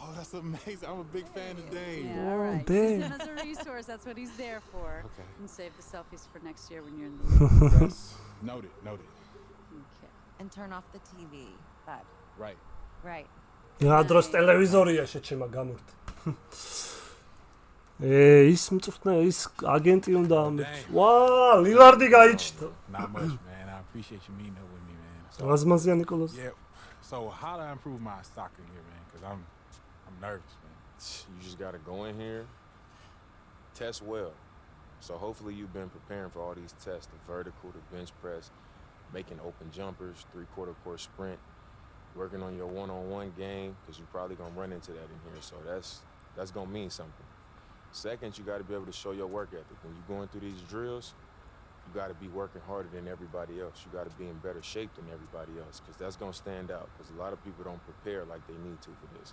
Speaker 4: Oh, that's amazing. I'm a big fan of Dane.
Speaker 5: Yeah, all right.
Speaker 2: Dane.
Speaker 5: Use him as a resource. That's what he's there for.
Speaker 4: Okay.
Speaker 5: And save the selfies for next year when you're in the league.
Speaker 4: Yes. Noted.
Speaker 5: Okay.
Speaker 8: And turn off the TV. Bud.
Speaker 4: Right.
Speaker 8: Right.
Speaker 2: რა დროს ტელევიზორია შეჩემა გამორთ. ის მწვრთნა ის აგენტი უნდა ამერჩ. ვა, ლილარდი გაიჩნდა.
Speaker 4: Not much, man. I appreciate you meeting up with me, man.
Speaker 2: რაზმაზია ნიკოლოზ.
Speaker 4: Yeah. So how do I improve my soccer here, man? Because I'm nervous, man.
Speaker 10: You just got to go in here, test well. So hopefully you've been preparing for all these tests, the vertical, the bench press, making open jumpers, 3/4 court sprint, working on your one-on-one game, because you're probably going to run into that in here. So that's going to mean something. Second, you got to be able to show your work ethic. When you're going through these drills, you got to be working harder than everybody else. You got to be in better shape than everybody else, because that's going to stand out, because a lot of people don't prepare like they need to for this.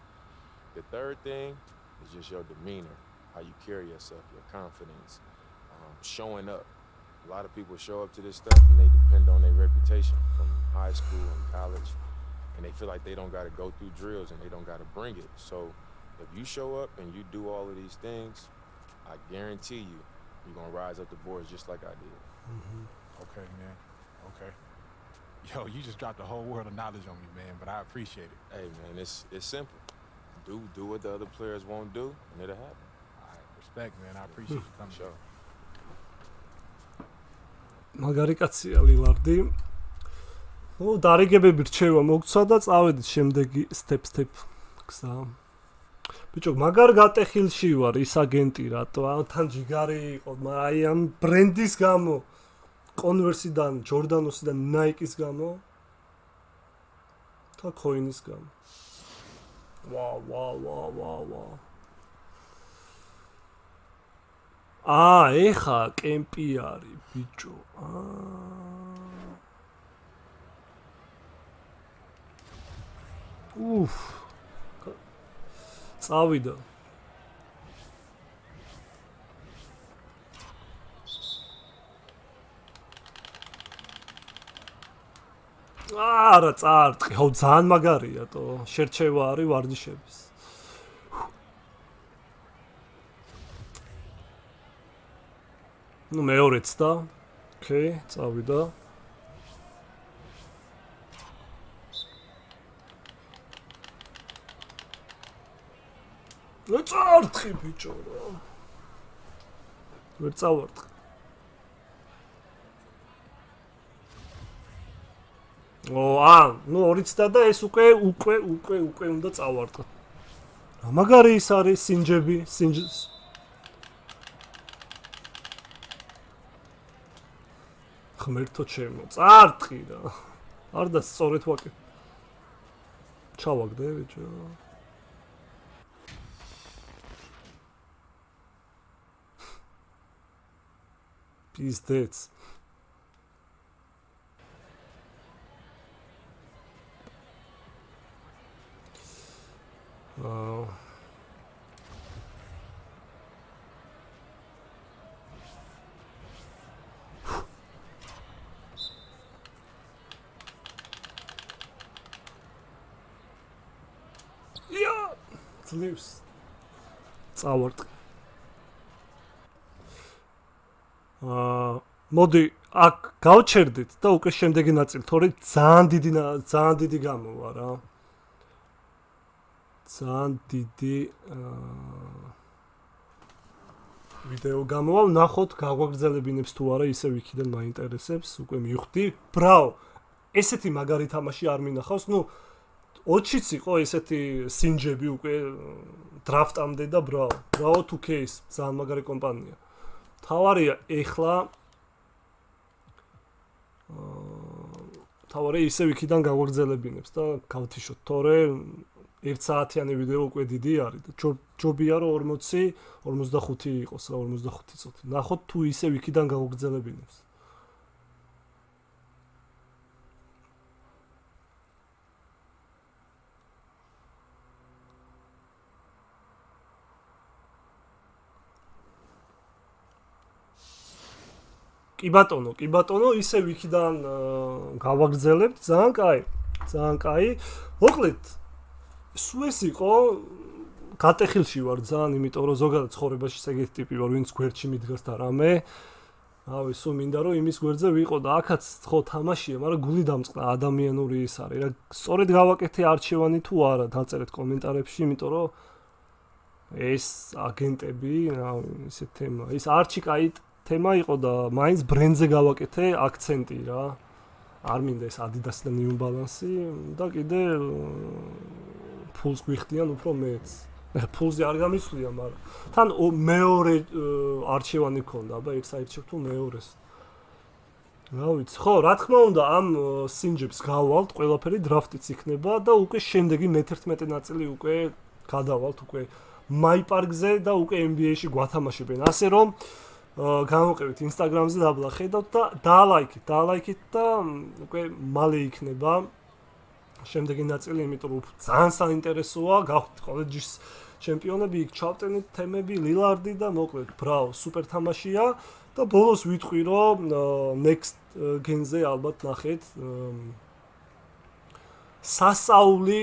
Speaker 10: The third thing is just your demeanor, how you carry yourself, your confidence, showing up. A lot of people show up to this stuff and they depend on their reputation from high school and college, and they feel like they don't got to go through drills and they don't got to bring it. So if you show up and you do all of these things, I guarantee you're going to rise up the boards just like I did.
Speaker 4: Okay, man. Okay. Yo, you just dropped a whole world of knowledge on me, man, but I appreciate it.
Speaker 10: Hey, man, it's simple. Do what the other players won't do, and it'll happen.
Speaker 4: All right, respect, man. I appreciate you coming.
Speaker 10: Sure.
Speaker 2: მაგარი კაცია ლილარდი. ნუ დარიგებები რჩევა მოგცვა და წავედით შემდეგი step გზა. ბიჭო, მაგარ გატეხილში ვარ, ის აგენტი რატო? თან ჯიგარი იყო, მაგრამ აი ამ ბრენდის გამო, კონვერსიდან, ჯორდანოსიდან, ნაიკის გამო და კოინის გამო. ვა. ეხა კემპი არის, ბიჭო. უფ. წავიდა. არა, წარტყი, ხო ძალიან მაგარია თო. შერჩევა არის ვარჯიშების. ნუ მეორეც და. ოკეი, წავიდა. ნუ წარტყი, ბიჭო რა. ვერ წავარტყი. ნუ ორიც და ეს უკვე უნდა წავარტყა. მაგარი ის არის სინჯები, ღმერთო ჩემო, წარტყი რა. არ და სწორედ ვაკე. ჩავაგდე ბიჭო. Пиздец. ძლივს წავარტყი. მოდი აქ გავჩერდით და უკვე შემდეგი ნაწილი, თორე ძალიან დიდი გამოვა რა. ძალიან დიდი ვიდეო გამოვა, ვნახოთ გაგვაგრძელებინებს თუ არა, ისევ იქიდან მაინტერესებს, უკვე მივხვდი. ბრაო, ესეთი მაგარი თამაში არ მინახავს, ნუ 20-იც იყო ესეთი სინჯები უკვე დრაფტამდე და ბრაო თუ кейს, ძალიან მაგარი კომპანია. თავარია ეხლა თავარია ისევ იქიდან გაგვაგრძელებინებს და გავთიშოთ, თორე 1 საათიანი ვიდეო უკვე დიდი არის და ჯობია რომ 40-45 იყოს რა, 45 წუთი. ნახოთ თუ ისევ იქიდან გაგვაგრძელებინებს. კი ბატონო, ისე ვიქიდან გავაგრძელებთ, ძალიან კაი. ძალიან კაი. მოკლედ სულ ეს იყო გატეხილში ვარ ძალიან, იმიტომ რომ ზოგადად ცხოვრებაში ეგეთი ტიპი ვარ, ვინც გვერდში მიდგას და რამე. რავი, სულ მინდა რომ იმის გვერდზე ვიყო და აქაც ხო თამაშია, მაგრამ გული დამწყდა ადამიანური ის არის რა. სწორედ გავაკეთე არჩევანი თუ არა, დაწერეთ კომენტარებში, იმიტომ რომ ეს აგენტები, რავი, ისე თემა. ის არჩი კაი თემა იყო და მაინც ბრენდზე გავაკეთე აქცენტი რა. არ მინდა ეს Adidas და New Balance და კიდე ფულს გვიხდიან უფრო მეც. ფულზე არ გამიცვლია, მაგრამ თან მეორე არჩევანი ქონდა, აბა ერთ საერთოდ თუ მეორეს. რა ვიცი, ხო, რა თქმა უნდა, ამ სინჯებს გავალთ, ყველაფერი დრაფტიც იქნება და უკვე შემდეგი მე-11 ნაწილი უკვე გადავალთ უკვე MyCAREER-ზე და უკვე NBA-ში გვათამაშებენ. ასე რომ გამოვყევით Instagram-ზე დაბლა ხედავთ და დაალაიქით და უკვე მალე იქნება შემდეგი ნაწილი, იმიტომ რომ ძალიან საინტერესოა, გავხდით კოლეჯის ჩემპიონები, იქ ჩავტენით თემები, ლილარდი და მოკლედ, ბრავო, სუპერ თამაშია და ბოლოს ვიტყვი, რომ next gen-ზე ალბათ ნახეთ სასაული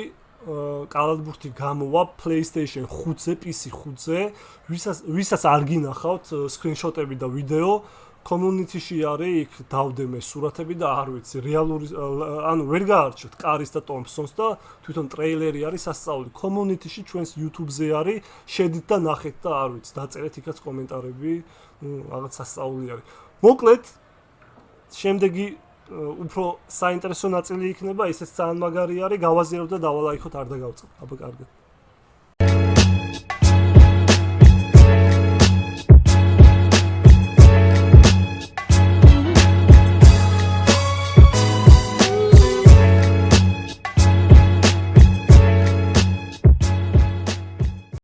Speaker 2: კალათბურთი გამოვა PlayStation 5-ზე, PC 5-ზე, ვისაც არ გინახავთ სკრინშოტები და ვიდეო, community-ში არის, იქ დავდემე სურათები და არ ვიცი, რეალური, ანუ ვერ გაარჩევთ კარის და ტომპსონს და თვითონ ტრეილერი არის სასწაული. community-ში ჩვენს YouTube-ზე არის, შედით და ნახეთ და არ ვიცი, დაწერეთ იქაც კომენტარები, რაღაც სასწაული არის. მოკლედ, შემდეგი უფრო საინტერესო ნაწილი იქნება, ისეც ძალიან მაგარი არის, გავაზიაროთ და დავალაიქოთ, არ დაგავწყოთ. აბა კარგად.